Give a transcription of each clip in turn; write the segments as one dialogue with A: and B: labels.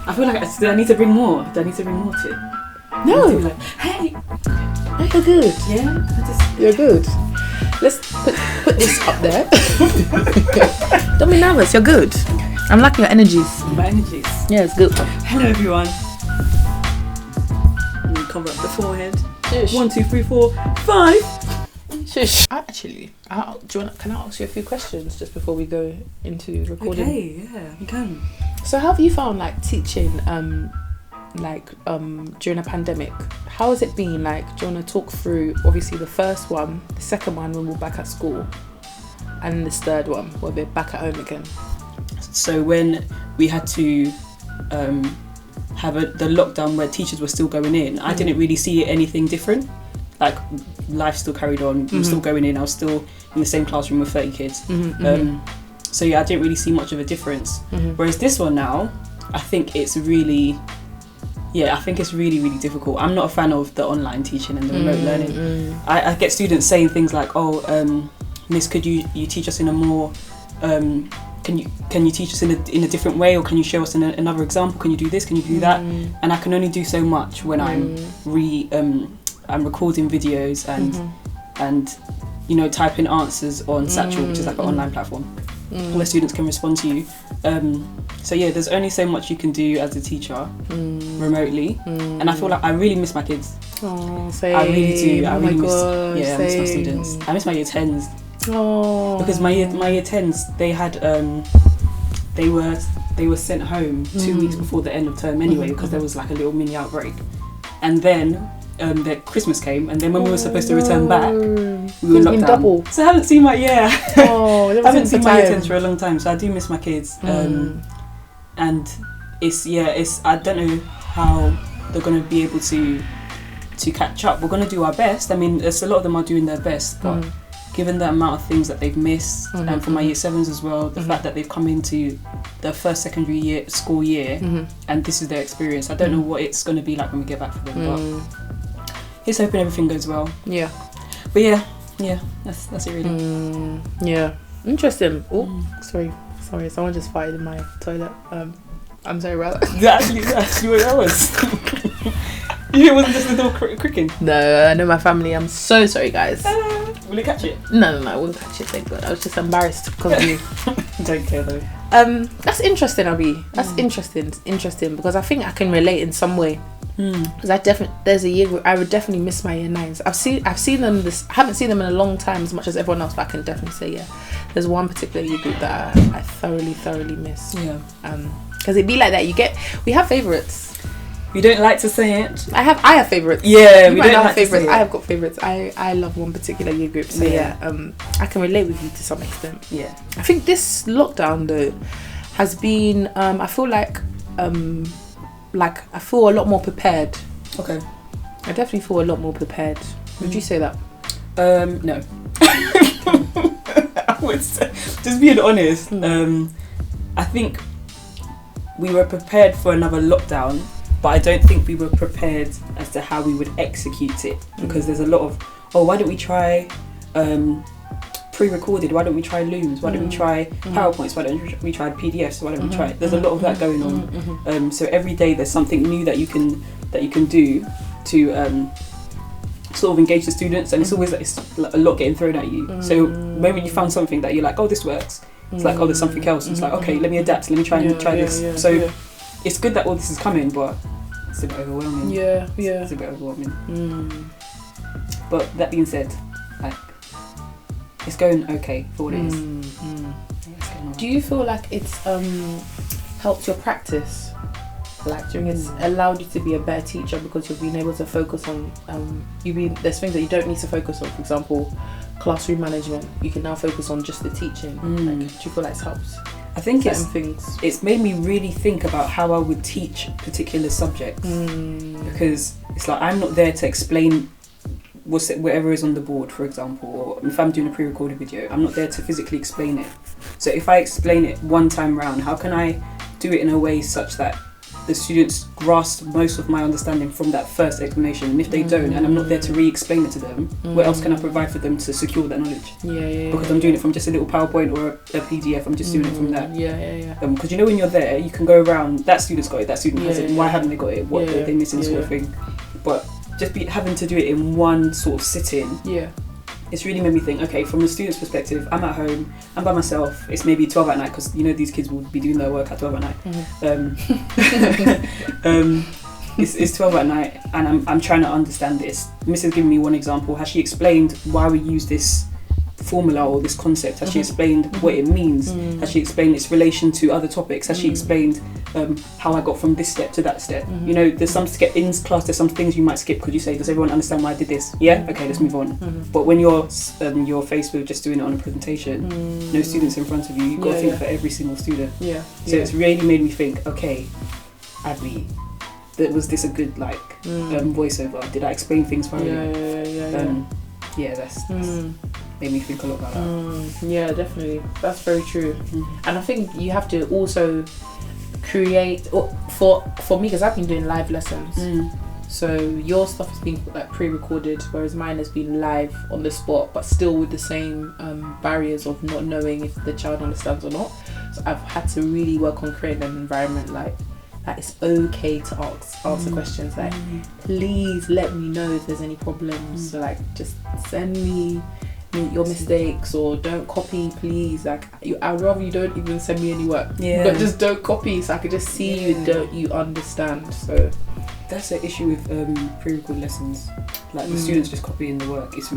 A: I feel like I need to bring more. Do I need to bring more to it?
B: No.
A: To be like, hey,
B: You're good.
A: yeah.
B: You're good. Let's put this up there. Don't be nervous. You're good. I'm liking your energies.
A: My energies.
B: Yeah, it's good.
A: Hello, everyone. And you cover up the forehead.
B: Shush.
A: 1, 2, 3, 4, 5.
B: Shush. Actually, can I ask you a few questions just before we go into recording?
A: Okay, yeah, you can.
B: So how have you found like teaching during a pandemic? How has it been? Like, do you want to talk through obviously the first one, the second one when we're back at school, and this third one where we're back at home again?
A: So when we had to have the lockdown where teachers were still going in, I didn't really see anything different. Like, life still carried on. We were still going in. I was still in the same classroom with 30 kids. So yeah, I didn't really see much of a difference. Whereas this one now, I think it's really really difficult. I'm not a fan of the online teaching and the remote learning. I get students saying things like, "Oh, Miss, could you teach us in a more can you teach us in a different way, or can you show us another example? Can you do this? Can you do that?" And I can only do so much when I'm recording videos and you know, typing answers on Satchel, which is like an online platform where students can respond to you. So yeah, there's only so much you can do as a teacher remotely, and I feel like I really miss my kids.
B: Oh, same.
A: I really do. I really
B: God,
A: miss my students. I miss my year 10s.
B: Oh.
A: Because my year 10s, they had they were sent home 2 weeks before the end of term anyway, because there was like a little mini outbreak, and then their Christmas came, and then when we were supposed to return back, we were locked down. Double. So I haven't seen my I haven't seen my year 10s for a long time, so I do miss my kids. And it's I don't know how they're going to be able to catch up. We're going to do our best. I mean, there's a lot of them are doing their best, but given the amount of things that they've missed, and for my year 7s as well, the fact that they've come into their first secondary school year, and this is their experience, I don't know what it's going to be like when we get back for them, but here's hoping everything goes well. Yeah. But yeah, that's it really.
B: Yeah. Interesting. Oh, sorry, someone just farted in my toilet. I'm sorry about that.
A: That's actually what that was. It wasn't just the door cricking.
B: No, I know my family. I'm so sorry, guys.
A: Will it catch it?
B: No, I wouldn't catch it, thank God. I was just embarrassed because of you.
A: Don't care though.
B: That's interesting, Abby. That's interesting because I think I can relate in some way. Because there's a year where I would definitely miss my year 9s. I've seen them. I haven't seen them in a long time as much as everyone else, but I can definitely say there's one particular year group that I thoroughly miss. Yeah. Because it'd be like that. We have favourites.
A: You don't like to say it.
B: I have favourites.
A: Yeah,
B: we don't have favourites. I have got favourites. I love one particular year group. So I can relate with you to some extent. Yeah. I think this lockdown though has been. I feel like I feel a lot more prepared. Okay. I definitely feel a lot more prepared. Would you say that?
A: No. I would say, just being honest. I think we were prepared for another lockdown, but I don't think we were prepared as to how we would execute it, because there's a lot of, why don't we try pre-recorded, why don't we try Looms, why don't we try PowerPoints, why don't we try PDFs, why don't we try, there's a lot of that going on. So every day there's something new that you can do to sort of engage the students, and it's always a lot getting thrown at you. So when you found something that you're like, this works, it's like, there's something else, it's like, okay, let me adapt, let me try this. So it's good that all this is coming, but it's a bit overwhelming. It's a bit overwhelming. But that being said, like, it's going okay for what it is.
B: Do you feel like it's helped your practice? Like, it's allowed you to be a better teacher because you've been able to focus on there's things that you don't need to focus on. For example, classroom management. You can now focus on just the teaching. Like, do you feel like it's helped?
A: I think it's made me really think about how I would teach particular subjects, because it's like I'm not there to explain whatever is on the board, for example, or if I'm doing a pre-recorded video, I'm not there to physically explain it. So if I explain it one time round, how can I do it in a way such that the students grasp most of my understanding from that first explanation. And if they don't, and I'm not there to re-explain it to them, what else can I provide for them to secure that knowledge? Because I'm doing it from just a little PowerPoint or a PDF. I'm just doing it from that. Because when you're there, you can go around. That student's got it. That student has it. Why haven't they got it? What are they missing? Sort of thing. But just having to do it in one sort of sitting. It's really made me think, okay, from the student's perspective, I'm at home, I'm by myself, it's maybe 12 at night, because these kids will be doing their work at 12 at night. It's 12 at night, and I'm trying to understand this. Miss has given me one example. Has she explained why we use this formula or this concept? Has she explained what it means? Has she explained its relation to other topics? Has she explained how I got from this step to that step? There's some in class, there's some things you might skip because you say, does everyone understand why I did this? Yeah? Okay, let's move on. But when you're faced with just doing it on a presentation, no students in front of you, you've got to think for every single student. So it's really made me think, okay, Adley, was this a good voiceover? Did I explain things thoroughly? That's made me think a lot about that.
B: Definitely, that's very true. And I think you have to also create, or for me, because I've been doing live lessons, so your stuff has been pre-recorded, whereas mine has been live on the spot, but still with the same barriers of not knowing if the child understands or not. So I've had to really work on creating an environment that it's okay to answer questions, please let me know if there's any problems. So just send me your mistakes, or don't copy, please. I'd rather you don't even send me any work, but just don't copy, so I could just see you understand. So
A: that's the issue with pre-recorded lessons. The students just copying the work. It's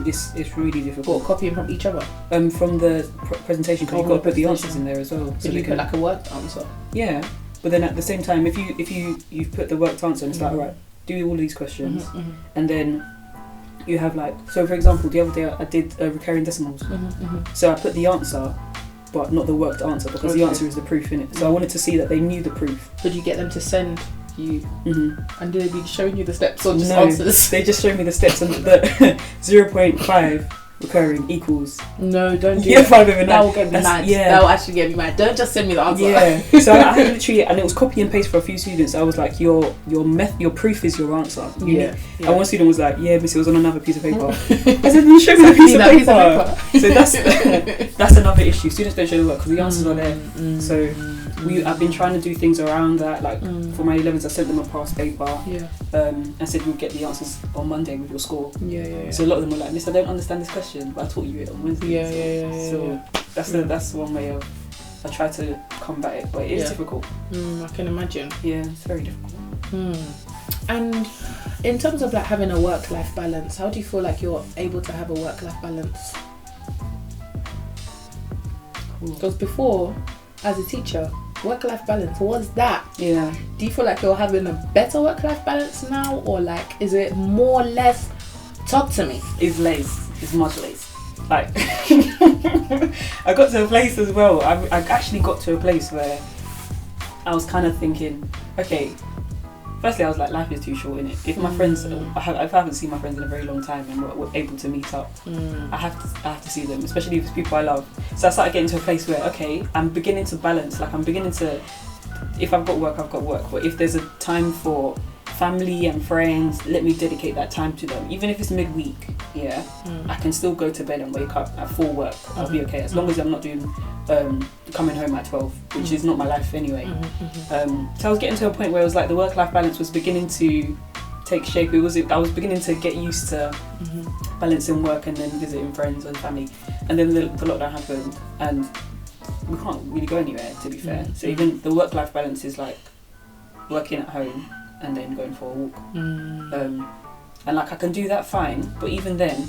A: really difficult.
B: What, copying from each other?
A: From the presentation, because you've got to put the answers in there as well.
B: So you put a worked answer.
A: Yeah, but then at the same time, if you've put the worked answer, and it's alright, do all these questions, and then you have so for example, the other day I did recurring decimals. So I put the answer, but not the worked answer, because the answer is the proof in it. So I wanted to see that they knew the proof.
B: Did you get them to send you? And did they be showing you the steps or just answers?
A: They just showed me the steps, and the 0.5 recurring equals.
B: No, don't do
A: that. 5 over 9.
B: That will get me mad. That will actually get me mad. Don't just send me the
A: So
B: answer.
A: I had literally, and it was copy and paste for a few students. I was like, your proof is your answer. And one student was like, miss, it was on another piece of paper. I said, you show me the piece of paper. So that's another issue. Students don't show the work because the answers are there. So I've been trying to do things around that. For my 11s, I sent them a past paper. And said you'll get the answers on Monday with your score. So a lot of them were like, miss, I don't understand this question, but I taught you it on Wednesday. So that's one way of I try to combat it, but it's difficult.
B: I can imagine.
A: Yeah, it's very difficult.
B: And in terms of having a work-life balance, how do you feel like you're able to have a work-life balance? Because before, as a teacher, work-life balance, what's that?
A: Yeah.
B: Do you feel like you're having a better work-life balance now, or is it more or less? Talk to me.
A: It's less. It's much less. I got to a place as well. I actually got to a place where I was kind of thinking, okay. Firstly, I was like, life is too short, innit? If my friends, if I haven't seen my friends in a very long time and we're able to meet up, I have to see them, especially if it's people I love. So I started getting to a place where, okay, I'm beginning to balance. I'm beginning to, if I've got work, I've got work. But if there's a time for family and friends, let me dedicate that time to them. Even if it's midweek, I can still go to bed and wake up at full work. I'll be okay, as long as I'm not doing coming home at 12, which is not my life anyway. So I was getting to a point where it was like the work-life balance was beginning to take shape. I was beginning to get used to balancing work and then visiting friends and family. And then the lockdown happened, and we can't really go anywhere, to be fair. So even the work-life balance is working at home and then going for a walk. And I can do that fine, but even then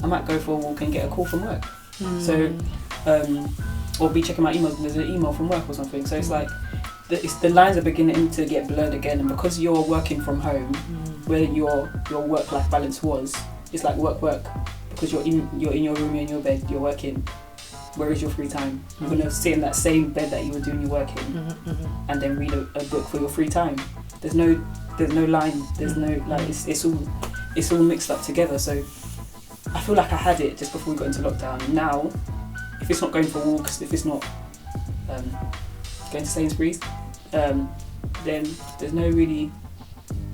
A: I might go for a walk and get a call from work. So or be checking my emails and there's an email from work or something. So it's the lines are beginning to get blurred again, and because you're working from home, where your work-life balance was, it's work, because you're in your room, you're in your bed, you're working. Where is your free time? You're gonna sit in that same bed that you were doing your work in, and then read a book for your free time. There's no line. There's no it's all mixed up together. So I feel like I had it just before we got into lockdown. Now, if it's not going for walks, if it's not going to Sainsbury's, then there's no really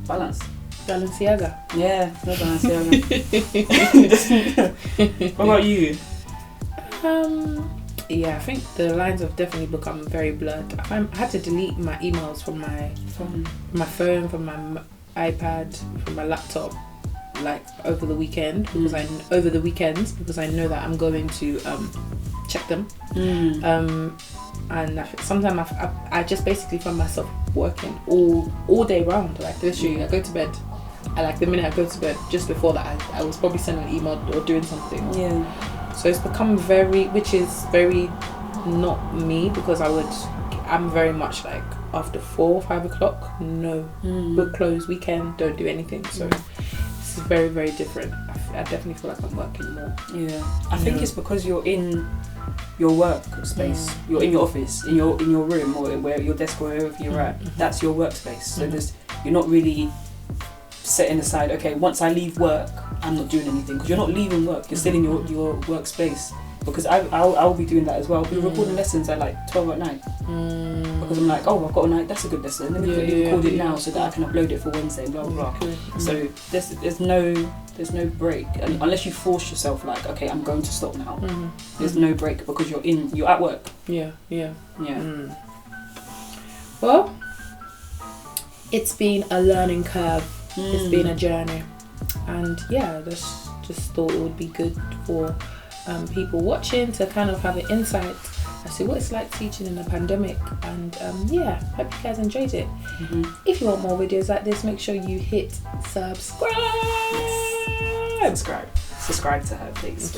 A: balance.
B: Balenciaga.
A: Yeah, no Balenciaga. What about you?
B: Yeah, I think the lines have definitely become very blurred. I had to delete my emails from my phone, from my iPad, from my laptop, like over the weekend because because I know that I'm going to check them. And sometimes I just basically find myself working all day round. Like literally, I go to bed. Like the minute I go to bed, just before that, I was probably sending an email or doing something.
A: Yeah.
B: So it's become which is very not me because I'm very much like after 4 or 5 o'clock, no, book close, weekend, don't do anything. So this is very, very different. I definitely feel like I'm working more.
A: Yeah, I think it's because you're in your workspace, you're in your office, in your room or where your desk or wherever you're at. That's your workspace. So you're not really setting aside, okay, once I leave work, I'm not doing anything, because you're not leaving work, you're still in your workspace. Because I'll be doing that as well. I'll be recording lessons at like 12 at night because I'm like, oh, I've got a night, that's a good lesson, let me quickly record it now so that I can upload it for Wednesday, blah blah blah. So there's no break, and unless you force yourself, like, okay, I'm going to stop now. There's no break because you're at work.
B: Yeah. Well, it's been a learning curve. It's been a journey, and yeah, just thought it would be good for people watching to kind of have an insight as to what it's like teaching in a pandemic. And hope you guys enjoyed it. If you want more videos like this, make sure you hit subscribe.
A: Subscribe to her, please.